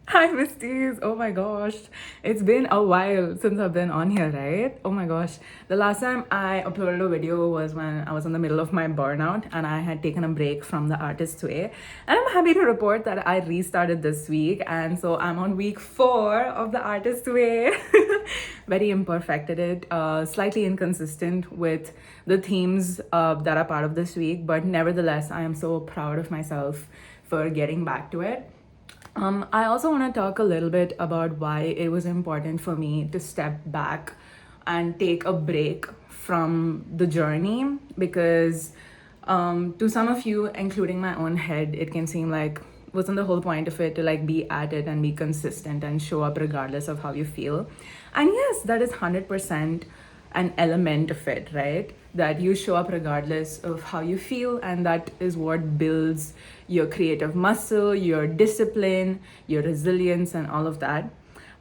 Hi, besties. Oh my gosh. It's been a while since I've been on here, right? Oh my gosh. The last time I uploaded a video was when I was in the middle of my burnout and I had taken a break from the artist's way. And I'm happy to report that I restarted this week. And so I'm on week 4 of the artist's way. Very imperfect at it, slightly inconsistent with the themes that are part of this week. But nevertheless, I am so proud of myself for getting back to it. I also want to talk a little bit about why it was important for me to step back and take a break from the journey because to some of you, including my own head, it can seem like wasn't the whole point of it to like be at it and be consistent and show up regardless of how you feel. And yes, that is 100% an element of it, right? That you show up regardless of how you feel, and that is what builds your creative muscle, your discipline, your resilience, and all of that.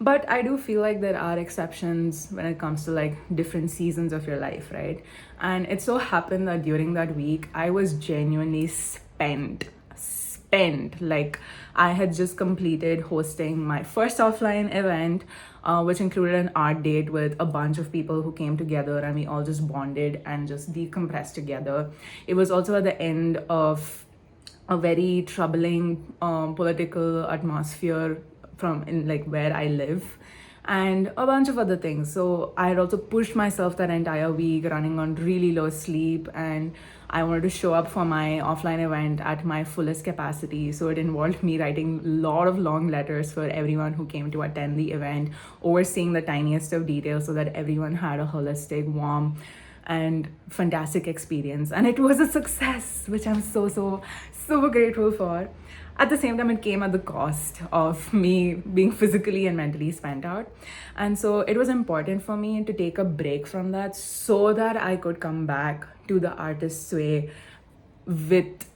But I do feel like there are exceptions when it comes to like different seasons of your life, right? And it so happened that during that week, I was genuinely spent. Like, I had just completed hosting my first offline event, which included an art date with a bunch of people who came together and we all just bonded and just decompressed together. It was also at the end of a very troubling political atmosphere from in like where I live, and a bunch of other things. So I had also pushed myself that entire week, running on really low sleep, and I wanted to show up for my offline event at my fullest capacity. So it involved me writing a lot of long letters for everyone who came to attend the event, overseeing the tiniest of details so that everyone had a holistic, warm, and fantastic experience. And it was a success, which I'm so grateful for. At the same time, it came at the cost of me being physically and mentally spent out. And so it was important for me to take a break from that so that I could come back to the artist's way with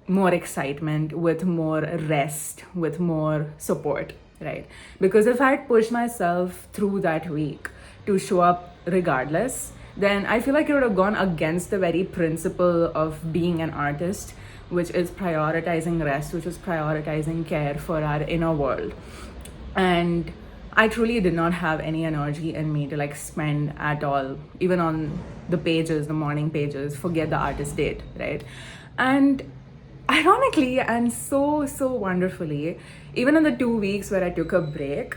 more excitement, with more rest, with more support, right? Because if I'd pushed myself through that week to show up regardless, then I feel like it would have gone against the very principle of being an artist, which is prioritizing rest, which is prioritizing care for our inner world. And I truly did not have any energy in me to like spend at all, even on the pages, the morning pages, forget the artist date, right? And ironically and so wonderfully, even in the 2 weeks where I took a break,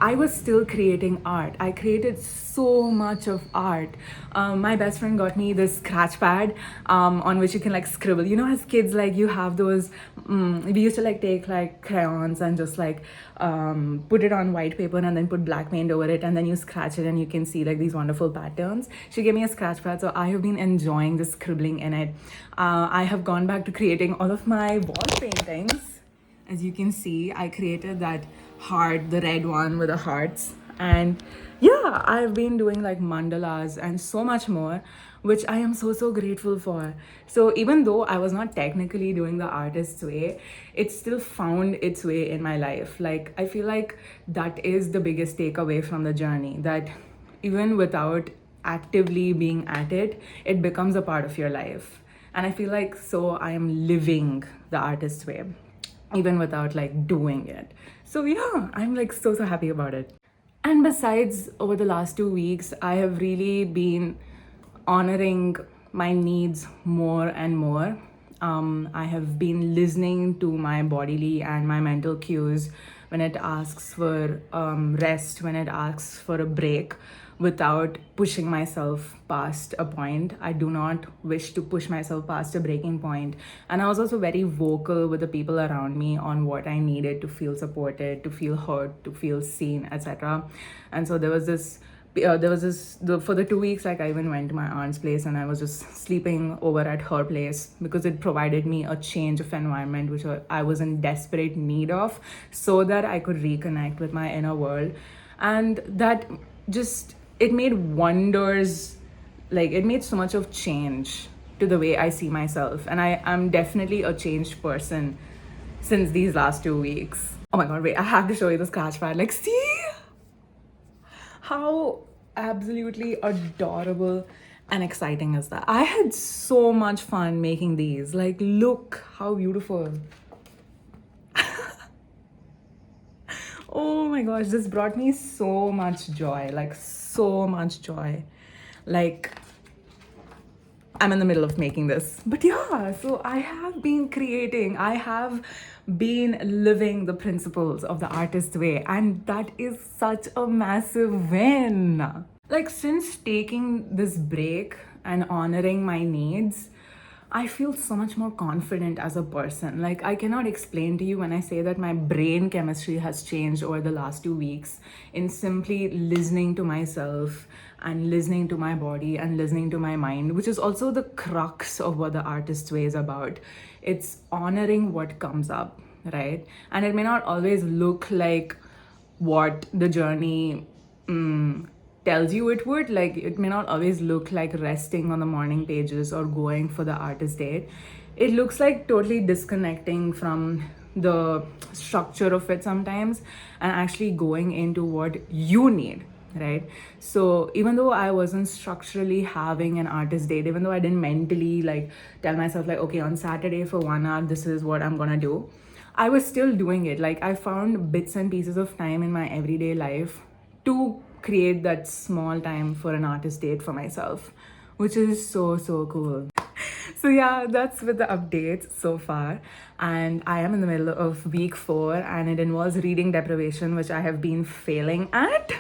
I was still creating art. I created so much of art. My best friend got me this scratch pad on which you can like scribble. You know, as kids, like you have those. We used to like take like crayons and just like put it on white paper and then put black paint over it, and then you scratch it and you can see like these wonderful patterns. She gave me a scratch pad, so I have been enjoying the scribbling in it. I have gone back to creating all of my wall paintings. As you can see, I created that heart, the red one with the hearts. And yeah, I've been doing like mandalas and so much more, which I am so grateful for. So even though I was not technically doing the artist's way, it still found its way in my life. Like, I feel like that is the biggest takeaway from the journey, that even without actively being at it, it becomes a part of your life. And I feel like so I am living the artist's way even without like doing it. So yeah, I'm like so happy about it. And besides, over the last 2 weeks, I have really been honoring my needs more and more. I have been listening to my bodily and my mental cues when it asks for rest, when it asks for a break, without pushing myself past a point. I do not wish to push myself past a breaking point. And I was also very vocal with the people around me on what I needed to feel supported, to feel heard, to feel seen, etc. And so for the 2 weeks, like I even went to my aunt's place and I was just sleeping over at her place because it provided me a change of environment, which I was in desperate need of, so that I could reconnect with my inner world. And that just, it made wonders. Like, it made so much of change to the way I see myself. And I'm definitely a changed person since these last 2 weeks. Oh my god, wait, I have to show you the scratch pad. Like, see how absolutely adorable and exciting is that? I had so much fun making these. Like, look how beautiful. Oh my gosh, this brought me so much joy, like so much joy. Like, I'm in the middle of making this. But yeah, so I have been creating, I have been living the principles of the artist way, and that is such a massive win. Like, since taking this break and honoring my needs, I feel so much more confident as a person. Like, I cannot explain to you when I say that my brain chemistry has changed over the last 2 weeks in simply listening to myself and listening to my body and listening to my mind, which is also the crux of what the artist way is about. It's honoring what comes up, right? And it may not always look like what the journey tells you it would. Like, it may not always look like resting on the morning pages or going for the artist date. It looks like totally disconnecting from the structure of it sometimes and actually going into what you need, right? So even though I wasn't structurally having an artist date, even though I didn't mentally like tell myself like, okay, on Saturday for 1 hour this is what I'm gonna do, I was still doing it. Like, I found bits and pieces of time in my everyday life to create that small time for an artist date for myself, which is so cool. So yeah, that's with the updates so far. And I am in the middle of week 4, and it involves reading deprivation, which I have been failing at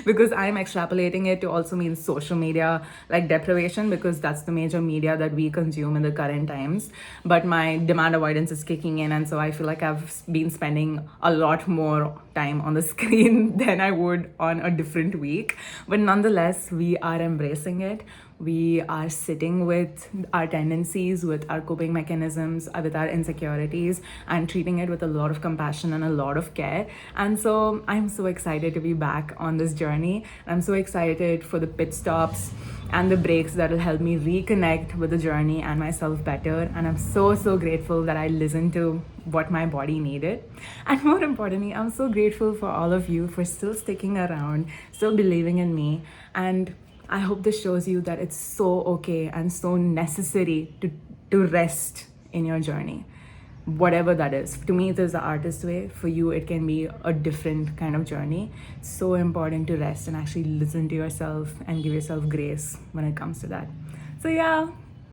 because I'm extrapolating it to also mean social media like deprivation, because that's the major media that we consume in the current times. But my demand avoidance is kicking in, and so I feel like I've been spending a lot more time on the screen than I would on a different week. But nonetheless, we are embracing it. We are sitting with our tendencies, with our coping mechanisms, with our insecurities, and treating it with a lot of compassion and a lot of care. And so I'm so excited to be back on this journey. I'm so excited for the pit stops and the breaks that will help me reconnect with the journey and myself better. And I'm so grateful that I listened to what my body needed. And more importantly, I'm so grateful for all of you for still sticking around, still believing in me. And I hope this shows you that it's so okay and so necessary to rest in your journey, whatever that is. To me, it is the artist way. For you, it can be a different kind of journey. It's so important to rest and actually listen to yourself and give yourself grace when it comes to that. So yeah.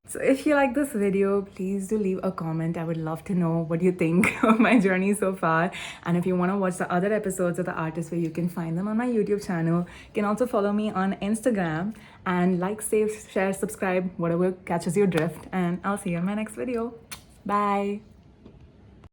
So if you like this video, please do leave a comment. I would love to know what you think of my journey so far. And if you want to watch the other episodes of The Artist Way, you can find them on my YouTube channel. You can also follow me on Instagram and like, save, share, subscribe, whatever catches your drift. And I'll see you in my next video. Bye.